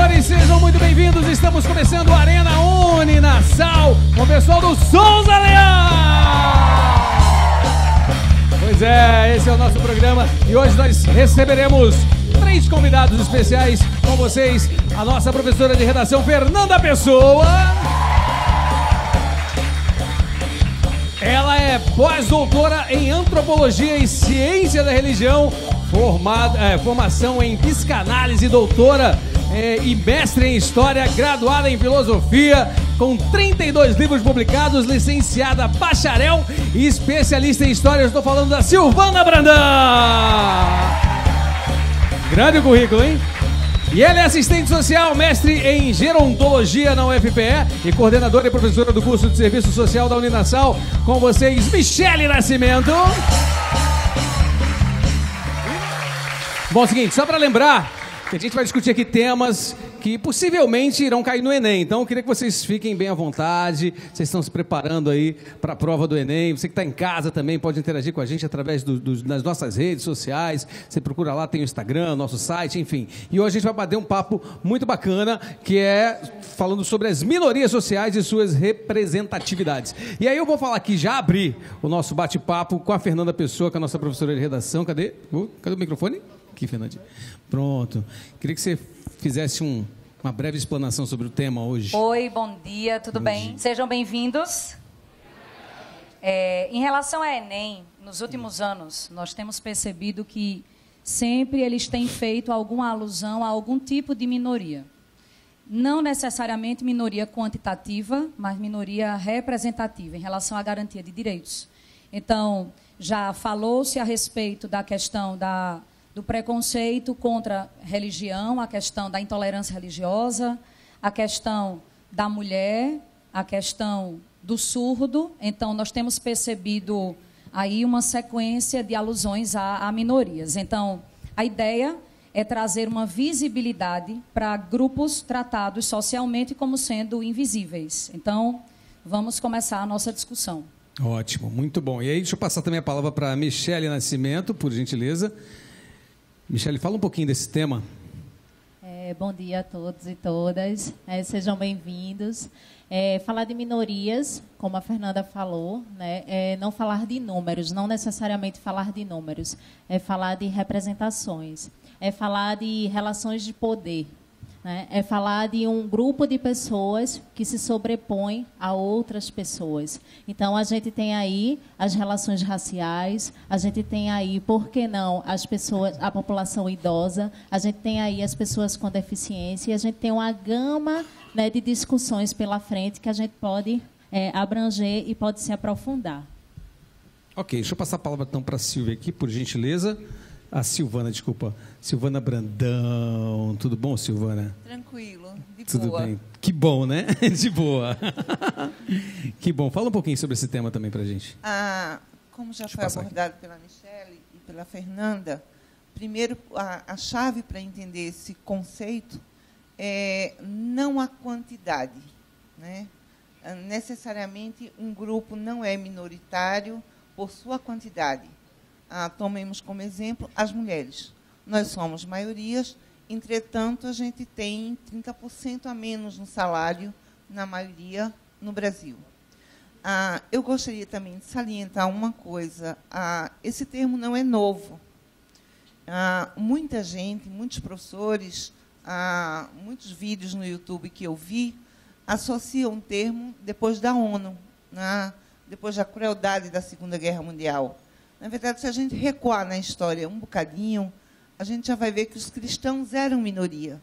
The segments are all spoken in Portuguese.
senhores, sejam muito bem-vindos. Estamos começando a Arena Uninasal com o pessoal do Souza Leão. Pois é, esse é o nosso programa e hoje nós receberemos 3 convidados especiais com vocês. A nossa professora de redação, Fernanda Pessoa. Ela é pós-doutora em Antropologia e Ciência da Religião, formação em Psicanálise, doutora e mestre em História, graduada em Filosofia, com 32 livros publicados, licenciada, bacharel e especialista em História. Eu estou falando da Silvana Brandão. Grande currículo, hein? E ela é assistente social, mestre em Gerontologia na UFPE e coordenadora e professora do curso de Serviço Social da Uninasal. Com vocês, Michele Nascimento. Bom, é o seguinte, só para lembrar que a gente vai discutir aqui temas que possivelmente irão cair no Enem. Então, eu queria que vocês fiquem bem à vontade. Vocês estão se preparando aí para a prova do Enem. Você que está em casa também pode interagir com a gente através das nossas redes sociais. Você procura lá, tem o Instagram, nosso site, enfim. E hoje a gente vai bater um papo muito bacana, que é falando sobre as minorias sociais e suas representatividades. E aí eu vou falar aqui, já abrir o nosso bate-papo com a Fernanda Pessoa, que é a nossa professora de redação. Cadê? Cadê o microfone? Aqui, Fernandinho. Pronto. Queria que você fizesse uma breve explanação sobre o tema hoje. Oi, bom dia, tudo bem? Sejam bem-vindos. Em relação ao Enem, nos últimos anos, nós temos percebido que sempre eles têm feito alguma alusão a algum tipo de minoria. Não necessariamente minoria quantitativa, mas minoria representativa, em relação à garantia de direitos. Então, já falou-se a respeito da questão do preconceito contra a religião, a questão da intolerância religiosa, a questão da mulher, a questão do surdo. Então, nós temos percebido aí uma sequência de alusões a minorias. Então, a ideia é trazer uma visibilidade para grupos tratados socialmente como sendo invisíveis. Então, vamos começar a nossa discussão. Ótimo, muito bom. E aí, deixa eu passar também a palavra para a Michele Nascimento, por gentileza. Michele, fala um pouquinho desse tema. Bom dia a todos e todas, sejam bem-vindos. Falar de minorias, como a Fernanda falou, né, não falar de números, não necessariamente falar de números, é falar de representações, é falar de relações de poder, né, é falar de um grupo de pessoas que se sobrepõem a outras pessoas. Então, a gente tem aí as relações raciais, a gente tem aí, por que não, as pessoas, a população idosa, a gente tem aí as pessoas com deficiência, e a gente tem uma gama, né, de discussões pela frente que a gente pode abranger e pode se aprofundar. Ok, deixa eu passar a palavra então para a Silvia aqui, por gentileza. A Silvana, desculpa. Silvana Brandão. Tudo bom, Silvana? Tranquilo, de Tudo boa. bem. Que bom, né? De boa. Que bom. Fala um pouquinho sobre esse tema também para a gente. Como já foi abordado pela Michele e pela Fernanda, primeiro, a chave para entender esse conceito é não a quantidade, né? Necessariamente, um grupo não é minoritário por sua quantidade. Tomemos como exemplo as mulheres. Nós somos maiorias, entretanto, a gente tem 30% a menos no salário, na maioria, no Brasil. Eu gostaria também de salientar uma coisa. Esse termo não é novo. Muita gente, muitos professores, muitos vídeos no YouTube que eu vi, associam o termo depois da ONU, depois da crueldade da Segunda Guerra Mundial. Na verdade, se a gente recuar na história um bocadinho, a gente já vai ver que os cristãos eram minoria.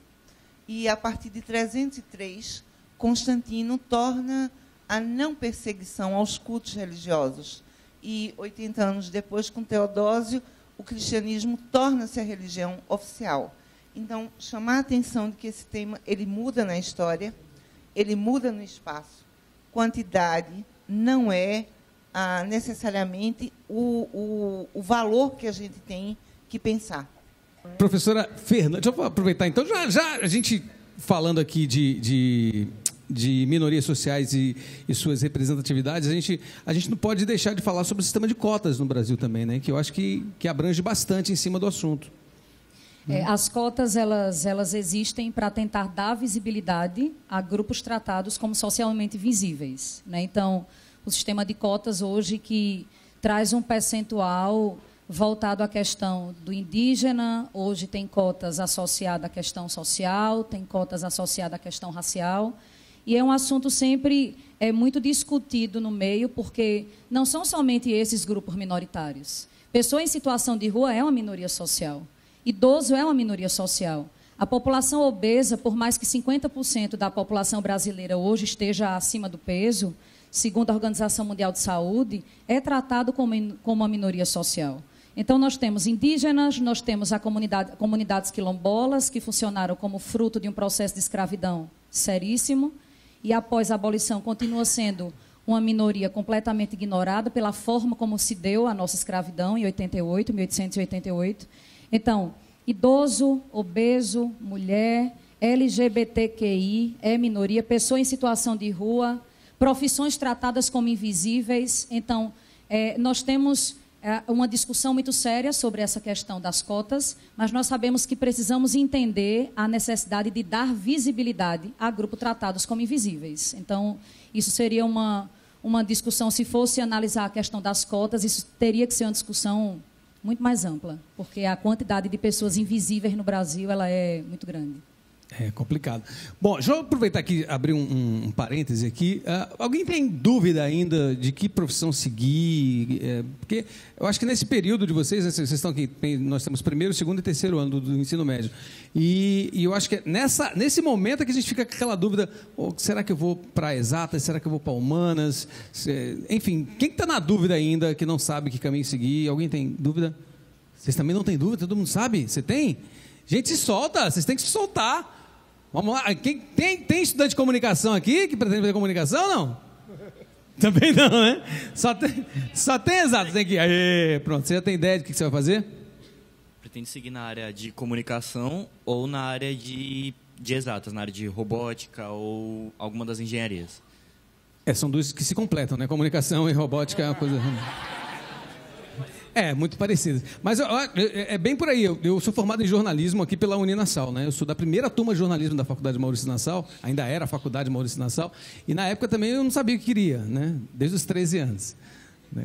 E, a partir de 303, Constantino torna a não perseguição aos cultos religiosos. E, 80 anos depois, com Teodósio, o cristianismo torna-se a religião oficial. Então, chamar a atenção de que esse tema ele muda na história, ele muda no espaço. Quantidade não é necessariamente o valor que a gente tem que pensar. Professora Fernanda, deixa eu aproveitar então, já a gente falando aqui de minorias sociais e suas representatividades, a gente não pode deixar de falar sobre o sistema de cotas no Brasil também, né? Que eu acho que abrange bastante em cima do assunto. As cotas, elas existem para tentar dar visibilidade a grupos tratados como socialmente visíveis, né? Então, o sistema de cotas hoje que traz um percentual voltado à questão do indígena, hoje tem cotas associadas à questão social, tem cotas associadas à questão racial, e é um assunto sempre muito discutido no meio, porque não são somente esses grupos minoritários. Pessoa em situação de rua é uma minoria social. Idoso é uma minoria social. A população obesa, por mais que 50% da população brasileira hoje esteja acima do peso, segundo a Organização Mundial de Saúde, é tratado como uma minoria social. Então, nós temos indígenas, nós temos comunidades quilombolas, que funcionaram como fruto de um processo de escravidão seríssimo, e após a abolição continua sendo uma minoria completamente ignorada pela forma como se deu a nossa escravidão em 1888. Então, idoso, obeso, mulher, LGBTQI, é minoria, pessoa em situação de rua, profissões tratadas como invisíveis. Então, nós temos uma discussão muito séria sobre essa questão das cotas, mas nós sabemos que precisamos entender a necessidade de dar visibilidade a grupos tratados como invisíveis. Então, isso seria uma discussão, se fosse analisar a questão das cotas, isso teria que ser uma discussão muito mais ampla, porque a quantidade de pessoas invisíveis no Brasil ela é muito grande. É complicado. Bom, deixa eu aproveitar aqui, abrir um parêntese aqui. Alguém tem dúvida ainda de que profissão seguir? Porque eu acho que nesse período de vocês estão aqui, nós temos primeiro, segundo e terceiro ano do ensino médio. E eu acho que é nesse momento é que a gente fica com aquela dúvida, será que eu vou para exatas? Será que eu vou para humanas? Enfim, quem está na dúvida ainda, que não sabe que caminho seguir? Alguém tem dúvida? Vocês também não têm dúvida? Todo mundo sabe? Você tem? Gente, se solta, vocês têm que se soltar. Vamos lá, tem estudante de comunicação aqui que pretende fazer comunicação ou não? Também não, né? Só tem exato, tem que ir. Aê, pronto, você já tem ideia de que você vai fazer? Pretendo seguir na área de comunicação ou na área de exatas, na área de robótica ou alguma das engenharias. São duas que se completam, né? Comunicação e robótica é uma coisa... muito parecido. Mas é bem por aí. Eu sou formado em jornalismo aqui pela Uninassal, né? Eu sou da primeira turma de jornalismo da Faculdade Maurício Nassau, ainda era a Faculdade Maurício Nassau, e na época também eu não sabia o que queria, né? Desde os 13 anos.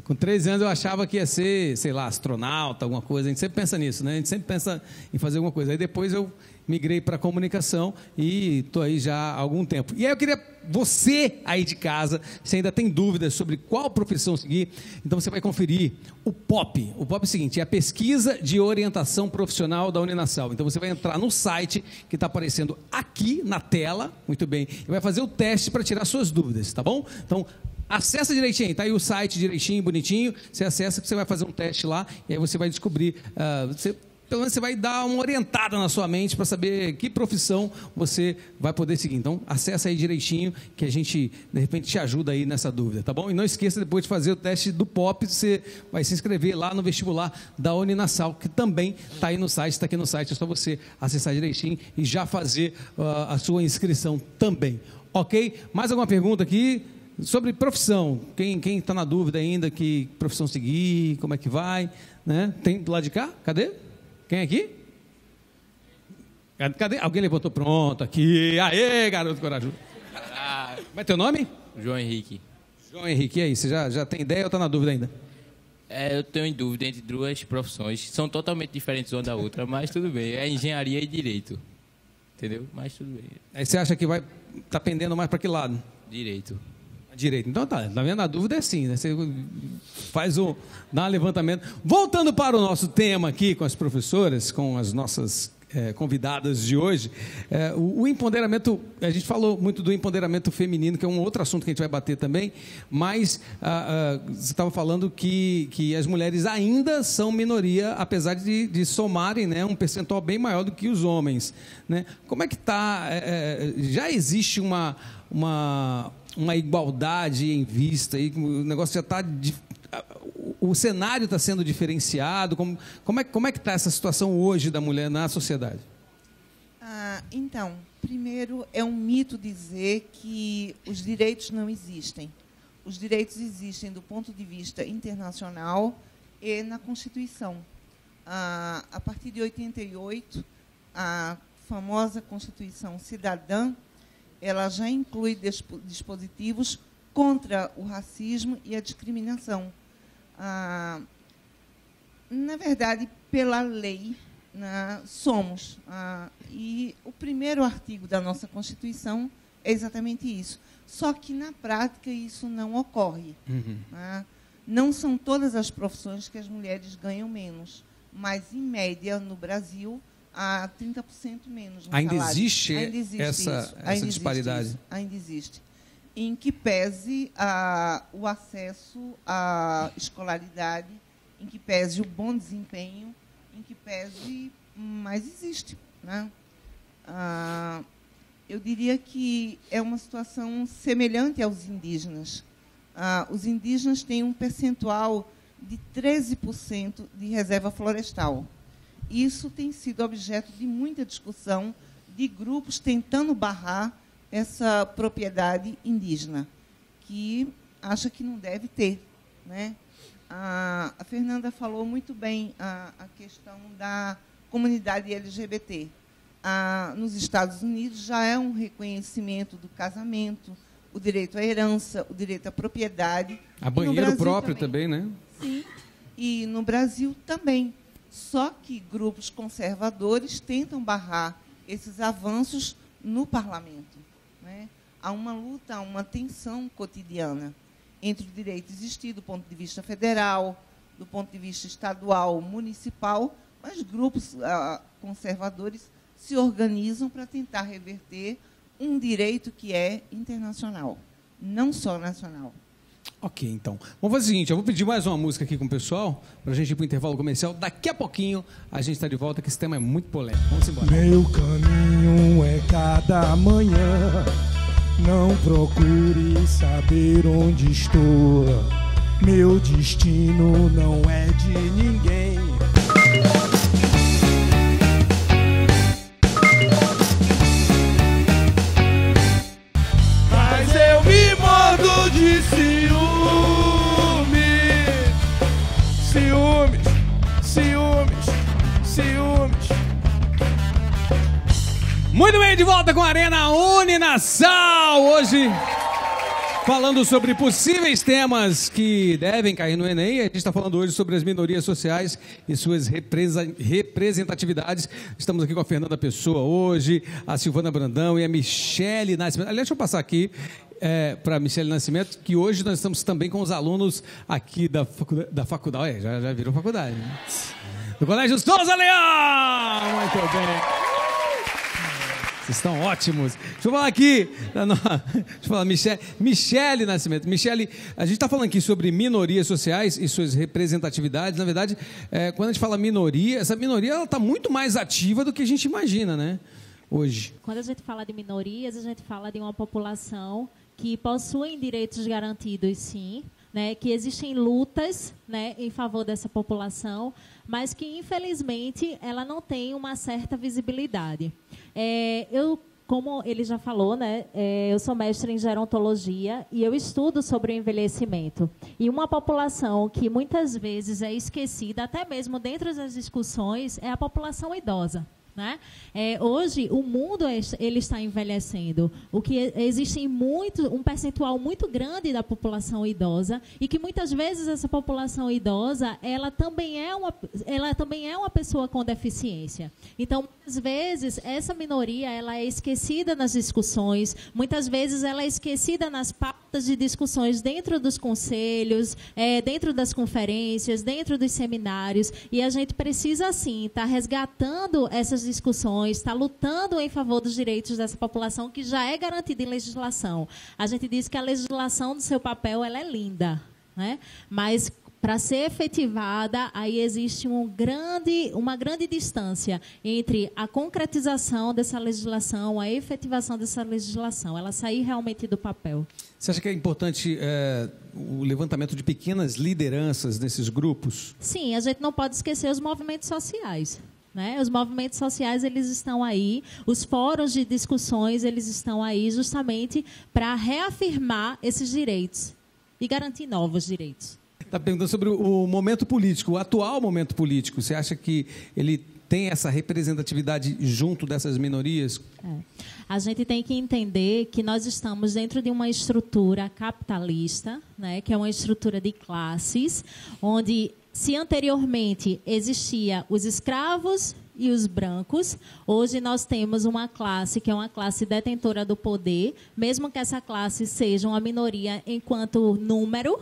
Com 13 anos eu achava que ia ser, sei lá, astronauta, alguma coisa. A gente sempre pensa nisso, né? A gente sempre pensa em fazer alguma coisa. Aí depois eu migrei para comunicação e estou aí já há algum tempo. E aí eu queria, você aí de casa, se ainda tem dúvidas sobre qual profissão seguir, então você vai conferir o POP. O POP é o seguinte, é a Pesquisa de Orientação Profissional da Uninassal. Então você vai entrar no site que está aparecendo aqui na tela, muito bem, e vai fazer o teste para tirar suas dúvidas, tá bom? Então, acessa direitinho, está aí o site direitinho, bonitinho, você acessa, você vai fazer um teste lá, e aí você vai descobrir, pelo menos você vai dar uma orientada na sua mente para saber que profissão você vai poder seguir. Então, acessa aí direitinho, que a gente, de repente, te ajuda aí nessa dúvida, tá bom? E não esqueça, depois de fazer o teste do POP, você vai se inscrever lá no vestibular da Uninassal, que também está aí no site, está aqui no site, é só você acessar direitinho e já fazer a sua inscrição também, ok? Mais alguma pergunta aqui? Sobre profissão, quem está na dúvida ainda que profissão seguir, como é que vai, né? Tem do lado de cá? Cadê? Quem aqui? Cadê? Alguém levantou? Pronto, aqui. Aê, garoto corajoso. Como é teu nome? João Henrique. João Henrique, e aí? Você já tem ideia ou está na dúvida ainda? Eu tenho em dúvida entre duas profissões. São totalmente diferentes uma da outra, mas tudo bem. É engenharia e direito. Entendeu? Mas tudo bem. Aí você acha que vai estar pendendo mais para que lado? Direito. Direito. Então tá vendo? A dúvida é assim, né? Você dá um levantamento. Voltando para o nosso tema aqui com as professoras, com as nossas convidadas de hoje, o empoderamento, a gente falou muito do empoderamento feminino, que é um outro assunto que a gente vai bater também, mas você estava falando que as mulheres ainda são minoria, apesar de somarem, né, um percentual bem maior do que os homens, né? Como é que está? Já existe uma igualdade em vista, aí, o negócio já está... O cenário está sendo diferenciado, como é que está essa situação hoje da mulher na sociedade? Então, primeiro, é um mito dizer que os direitos não existem. Os direitos existem do ponto de vista internacional e na Constituição. A partir de 88, a famosa Constituição Cidadã, ela já inclui dispositivos contra o racismo e a discriminação. Na verdade, pela lei, somos. E o primeiro artigo da nossa Constituição é exatamente isso. Só que, na prática, isso não ocorre. Não são todas as profissões que as mulheres ganham menos, mas, em média, no Brasil, há 30% menos no ainda salário. Existe ainda existe essa disparidade? Ainda existe. Em que pese o acesso à escolaridade, em que pese o bom desempenho, em que pese, mas existe. Né? Eu diria que é uma situação semelhante aos indígenas. Os indígenas têm um percentual de 13% de reserva florestal. Isso tem sido objeto de muita discussão de grupos tentando barrar essa propriedade indígena, que acha que não deve ter. Né? A Fernanda falou muito bem a questão da comunidade LGBT. Nos Estados Unidos já é um reconhecimento do casamento, o direito à herança, o direito à propriedade. A banheiro próprio também, né? Sim, e no Brasil também. Só que grupos conservadores tentam barrar esses avanços no parlamento. Né? Há uma luta, há uma tensão cotidiana entre o direito existir do ponto de vista federal, do ponto de vista estadual, municipal, mas grupos conservadores se organizam para tentar reverter um direito que é internacional, não só nacional. Ok, então. Vamos fazer o seguinte, eu vou pedir mais uma música aqui com o pessoal, para a gente ir para o intervalo comercial. Daqui a pouquinho a gente está de volta, que esse tema é muito polêmico. Vamos embora. Meu caminho é cada manhã, não procure saber onde estou. Meu destino não é de ninguém. Mas eu me mordo de ciúme. Ciúmes. Muito bem, de volta com a Arena Uninasal. Hoje, falando sobre possíveis temas que devem cair no Enem. A gente está falando hoje sobre as minorias sociais e suas representatividades. Estamos aqui com a Fernanda Pessoa hoje, a Silvana Brandão e a Michele Nascimento. Aliás, deixa eu passar aqui para a Michele Nascimento, que hoje nós estamos também com os alunos aqui da faculdade. Já virou faculdade, né? Do Colégio Souza Leão! Muito bem. Vocês estão ótimos. Deixa eu falar aqui. Deixa eu falar, Michele Nascimento. Michele, a gente está falando aqui sobre minorias sociais e suas representatividades. Na verdade, quando a gente fala minoria, essa minoria está muito mais ativa do que a gente imagina, né? Hoje. Quando a gente fala de minorias, a gente fala de uma população que possuem direitos garantidos, sim, né, que existem lutas, né, em favor dessa população, mas que, infelizmente, ela não tem uma certa visibilidade. Como ele já falou, né, eu sou mestre em gerontologia e eu estudo sobre o envelhecimento. E uma população que muitas vezes é esquecida, até mesmo dentro das discussões, é a população idosa. Né? Hoje o mundo ele está envelhecendo, o que existe um percentual muito grande da população idosa e que muitas vezes essa população idosa ela também é uma pessoa com deficiência. Então muitas vezes essa minoria ela é esquecida nas discussões, muitas vezes ela é esquecida nas pautas de discussões dentro dos conselhos, dentro das conferências, dentro dos seminários, e a gente precisa sim estar resgatando essas discussões, está lutando em favor dos direitos dessa população que já é garantida em legislação. A gente diz que a legislação do seu papel ela é linda, né? Mas para ser efetivada, aí existe uma grande distância entre a concretização dessa legislação, a efetivação dessa legislação, ela sair realmente do papel. Você acha que é importante o levantamento de pequenas lideranças nesses grupos? Sim, a gente não pode esquecer os movimentos sociais. Né? Os movimentos sociais eles estão aí, os fóruns de discussões eles estão aí justamente para reafirmar esses direitos e garantir novos direitos. Está perguntando sobre o momento político, o atual momento político. Você acha que ele tem essa representatividade junto dessas minorias? A gente tem que entender que nós estamos dentro de uma estrutura capitalista, né, que é uma estrutura de classes, onde, se anteriormente existia os escravos e os brancos, hoje nós temos uma classe que é uma classe detentora do poder, mesmo que essa classe seja uma minoria enquanto número,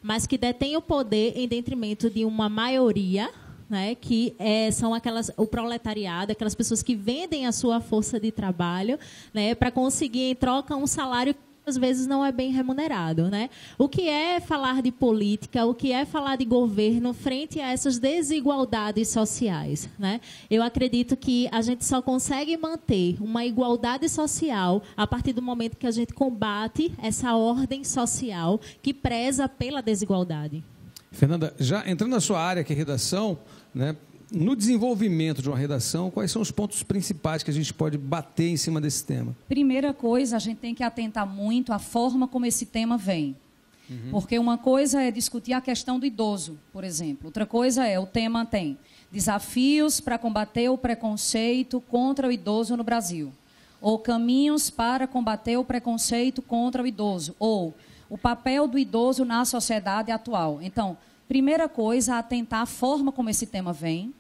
mas que detém o poder em detrimento de uma maioria, né, que são o proletariado, aquelas pessoas que vendem a sua força de trabalho, né, para conseguir em troca um salário que às vezes não é bem remunerado, né? O que é falar de política, o que é falar de governo frente a essas desigualdades sociais, né? Eu acredito que a gente só consegue manter uma igualdade social a partir do momento que a gente combate essa ordem social que preza pela desigualdade. Fernanda, já entrando na sua área, que é redação, né, no desenvolvimento de uma redação, quais são os pontos principais que a gente pode bater em cima desse tema? Primeira coisa, a gente tem que atentar muito à forma como esse tema vem. Porque uma coisa é discutir a questão do idoso, por exemplo. Outra coisa o tema tem desafios para combater o preconceito contra o idoso no Brasil. Ou caminhos para combater o preconceito contra o idoso. Ou o papel do idoso na sociedade atual. Então, primeira coisa, atentar à forma como esse tema vem.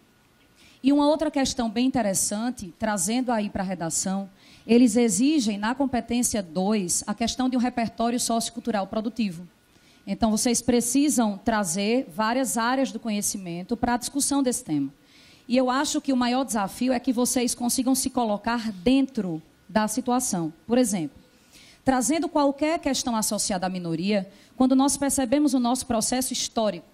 E uma outra questão bem interessante, trazendo aí para a redação, eles exigem, na competência 2, a questão de um repertório sociocultural produtivo. Então, vocês precisam trazer várias áreas do conhecimento para a discussão desse tema. E eu acho que o maior desafio é que vocês consigam se colocar dentro da situação. Por exemplo, trazendo qualquer questão associada à minoria, quando nós percebemos o nosso processo histórico,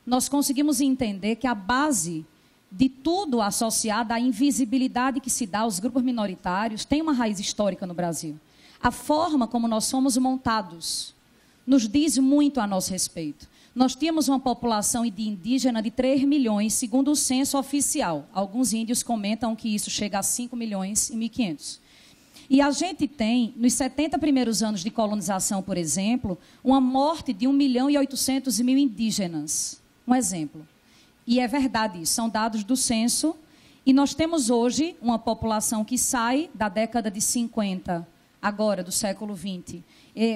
nós conseguimos entender que a base de tudo associado à invisibilidade que se dá aos grupos minoritários tem uma raiz histórica no Brasil. A forma como nós somos montados nos diz muito a nosso respeito. Nós tínhamos uma população indígena de 3 milhões, segundo o censo oficial. Alguns índios comentam que isso chega a 5 milhões e 1.500. E a gente tem, nos 70 primeiros anos de colonização, por exemplo, uma morte de 1.800.000 indígenas. Um exemplo. E é verdade, são dados do censo. E nós temos hoje uma população que sai da década de 50, agora do século 20.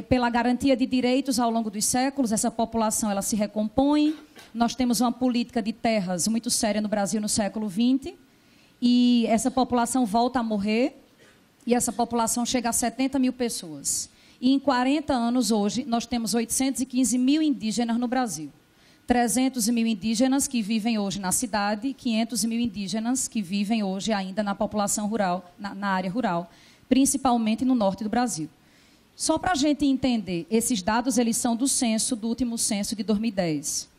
Pela garantia de direitos ao longo dos séculos, essa população ela se recompõe. Nós temos uma política de terras muito séria no Brasil no século 20. E essa população volta a morrer. E essa população chega a 70 mil pessoas. E em 40 anos, hoje, nós temos 815 mil indígenas no Brasil. 300 mil indígenas que vivem hoje na cidade, 500 mil indígenas que vivem hoje ainda na população rural, na área rural, principalmente no norte do Brasil. Só para a gente entender, esses dados eles são do censo, do último censo de 2010.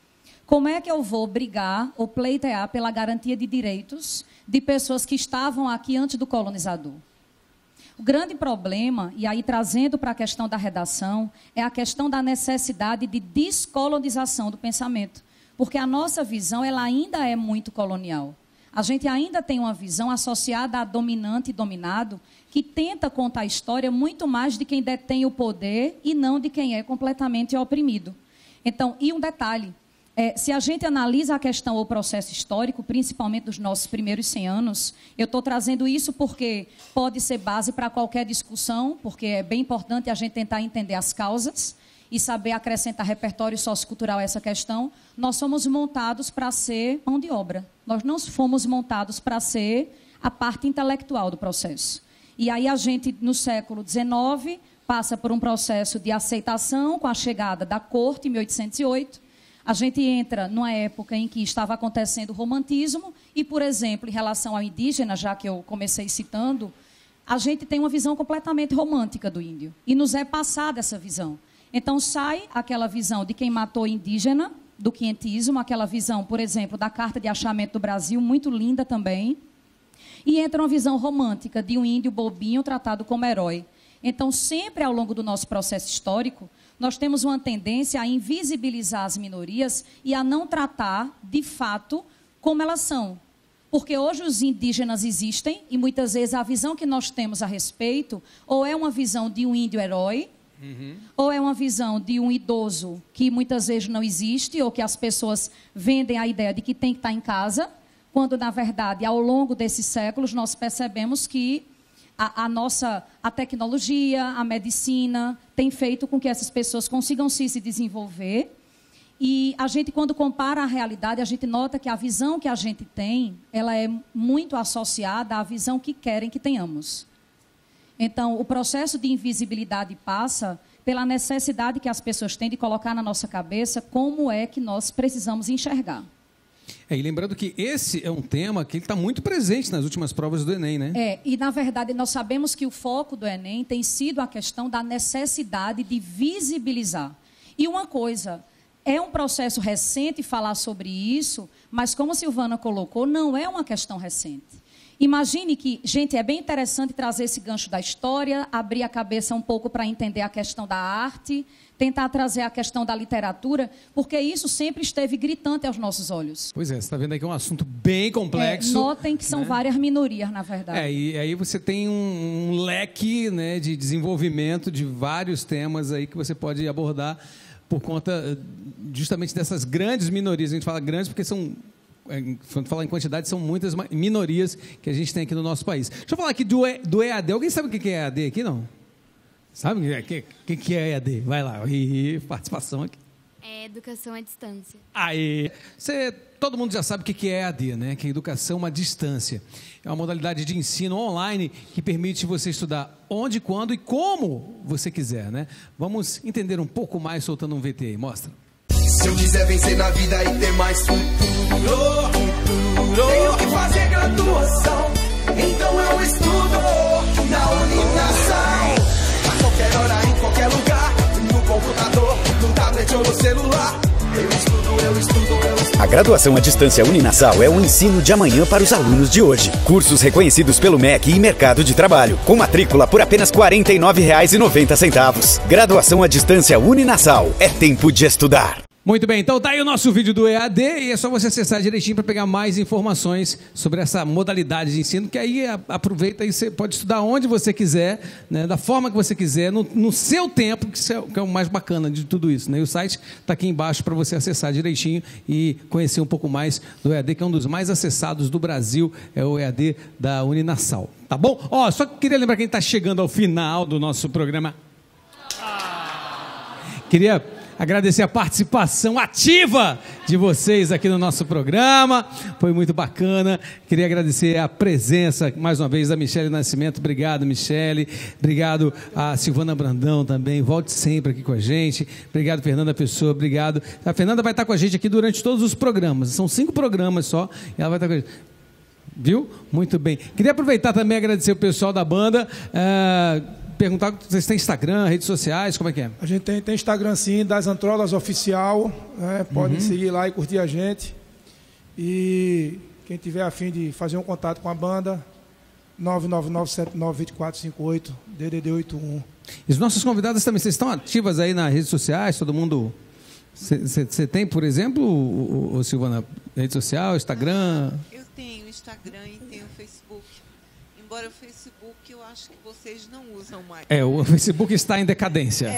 Como é que eu vou brigar ou pleitear pela garantia de direitos de pessoas que estavam aqui antes do colonizador? O grande problema, e aí trazendo para a questão da redação, é a questão da necessidade de descolonização do pensamento. Porque a nossa visão ela ainda é muito colonial. A gente ainda tem uma visão associada a dominante e dominado que tenta contar a história muito mais de quem detém o poder e não de quem é completamente oprimido. Então, e um detalhe, se a gente analisa a questão ou o processo histórico, principalmente dos nossos primeiros 100 anos, eu estou trazendo isso porque pode ser base para qualquer discussão, porque é bem importante a gente tentar entender as causas e saber acrescentar repertório sociocultural a essa questão. Nós somos montados para ser mão de obra. Nós não fomos montados para ser a parte intelectual do processo. E aí a gente, no século XIX, passa por um processo de aceitação com a chegada da corte, em 1808. A gente entra numa época em que estava acontecendo o romantismo e, por exemplo, em relação ao indígena, já que eu comecei citando, a gente tem uma visão completamente romântica do índio. E nos é passada essa visão. Então, sai aquela visão de quem matou indígena, do quinhentismo, aquela visão, por exemplo, da Carta de Achamento do Brasil, muito linda também. E entra uma visão romântica de um índio bobinho tratado como herói. Então, sempre ao longo do nosso processo histórico, nós temos uma tendência a invisibilizar as minorias e a não tratar, de fato, como elas são. Porque hoje os indígenas existem e muitas vezes a visão que nós temos a respeito ou é uma visão de um índio herói Ou é uma visão de um idoso que muitas vezes não existe, ou que as pessoas vendem a ideia de que tem que estar em casa, quando, na verdade, ao longo desses séculos, nós percebemos que a tecnologia, a medicina, tem feito com que essas pessoas consigam se desenvolver. E a gente, quando compara a realidade, a gente nota que a visão que a gente tem, ela é muito associada à visão que querem que tenhamos. Então, o processo de invisibilidade passa pela necessidade que as pessoas têm de colocar na nossa cabeça como é que nós precisamos enxergar. E lembrando que esse é um tema que está muito presente nas últimas provas do Enem, né? E na verdade nós sabemos que o foco do Enem tem sido a questão da necessidade de visibilizar. E uma coisa, é um processo recente falar sobre isso, mas como a Silvana colocou, não é uma questão recente. Imagine que, gente, é bem interessante trazer esse gancho da história, abrir a cabeça um pouco para entender a questão da arte, tentar trazer a questão da literatura, porque isso sempre esteve gritante aos nossos olhos. Pois é, você está vendo aí que é um assunto bem complexo. Notem que são várias minorias, na verdade. E aí você tem um leque, né, de desenvolvimento de vários temas aí que você pode abordar por conta justamente dessas grandes minorias. A gente fala grandes porque são... Quando falar em quantidade, são muitas minorias que a gente tem aqui no nosso país. Deixa eu falar aqui do EAD. Alguém sabe o que é EAD aqui, não? Sabe o que é EAD? Vai lá, participação aqui. É educação à distância. Aí, todo mundo já sabe o que é EAD, né? Que é educação à distância. É uma modalidade de ensino online que permite você estudar onde, quando e como você quiser, né? Vamos entender um pouco mais soltando um VT aí. Mostra. Se eu quiser vencer na vida e ter mais futuro, tenho que fazer graduação. Então eu estudo na Uninassal. A qualquer hora, em qualquer lugar, no computador, no tablet ou no celular. Eu estudo. A graduação à distância Uninassal é o ensino de amanhã para os alunos de hoje. Cursos reconhecidos pelo MEC e mercado de trabalho, com matrícula por apenas R$ 49,90. Graduação à distância Uninassal. É tempo de estudar. Muito bem, então tá aí o nosso vídeo do EAD e é só você acessar direitinho para pegar mais informações sobre essa modalidade de ensino, que aí aproveita e você pode estudar onde você quiser, né, da forma que você quiser, no seu tempo, que é o mais bacana de tudo isso, né? E o site está aqui embaixo para você acessar direitinho e conhecer um pouco mais do EAD, que é um dos mais acessados do Brasil, é o EAD da Uninassal, tá bom? Só queria lembrar quem está chegando ao final do nosso programa. Queria agradecer a participação ativa de vocês aqui no nosso programa, foi muito bacana. Queria agradecer a presença, mais uma vez, da Michele Nascimento. Obrigado, Michele. Obrigado a Silvana Brandão também, volte sempre aqui com a gente. Obrigado, Fernanda Pessoa, obrigado. A Fernanda vai estar com a gente aqui durante todos os programas, são 5 programas só, e ela vai estar com a gente. Viu? Muito bem. Queria aproveitar também e agradecer o pessoal da banda, perguntar se vocês têm Instagram, redes sociais, como é que é? A gente tem Instagram sim, das Antrolas Oficial, né? Podem seguir lá e curtir a gente. E quem tiver a fim de fazer um contato com a banda, 999792458, DDD 81. E os nossos convidados também, vocês estão ativas aí nas redes sociais, todo mundo... Você tem, por exemplo, Silvana, rede social, Instagram? Eu tenho Instagram e tenho Facebook. Embora o Facebook eu acho que vocês não usam mais. O Facebook está em decadência.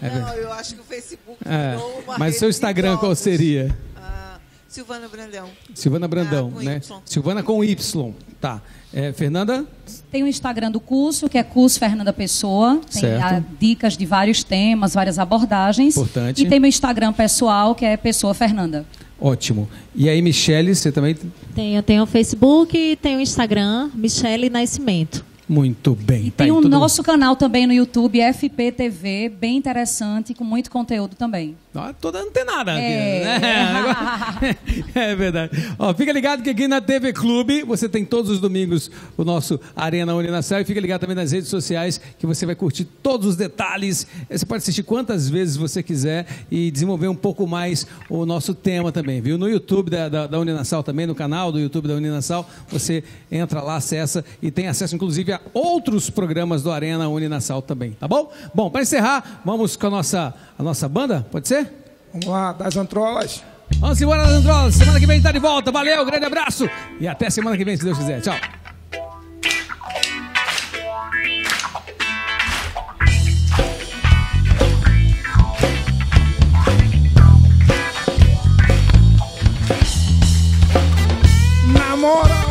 Eu acho que o Facebook virou uma Mas o seu Instagram qual seria? Silvana Brandão. Silvana Brandão, né? Y. Silvana com Y, tá. Fernanda? Tem o Instagram do curso, que é Curso Fernanda Pessoa. Tem dicas de vários temas, várias abordagens. Importante. E tem meu Instagram pessoal, que é Pessoa Fernanda. Ótimo. E aí, Michele, você também? Eu tenho o Facebook e tenho o Instagram, Michele Nascimento. Muito bem. E tem o nosso canal também no YouTube, FPTV, bem interessante, com muito conteúdo também. Toda antenada aqui, né? É verdade. Fica ligado que aqui na TV Clube você tem todos os domingos o nosso Arena Uninassal, e fica ligado também nas redes sociais que você vai curtir todos os detalhes. Você pode assistir quantas vezes você quiser e desenvolver um pouco mais o nosso tema também, viu? No YouTube da Uninassal também, no canal do YouTube da Uninassal, você entra lá, acessa e tem acesso inclusive a outros programas do Arena Uninassal também, tá bom? Bom, para encerrar, vamos com a nossa banda, pode ser? Vamos lá, das Antrolas. Vamos embora, das Antrolas. Semana que vem a gente tá de volta. Valeu, grande abraço. E até semana que vem, se Deus quiser. Tchau. namora.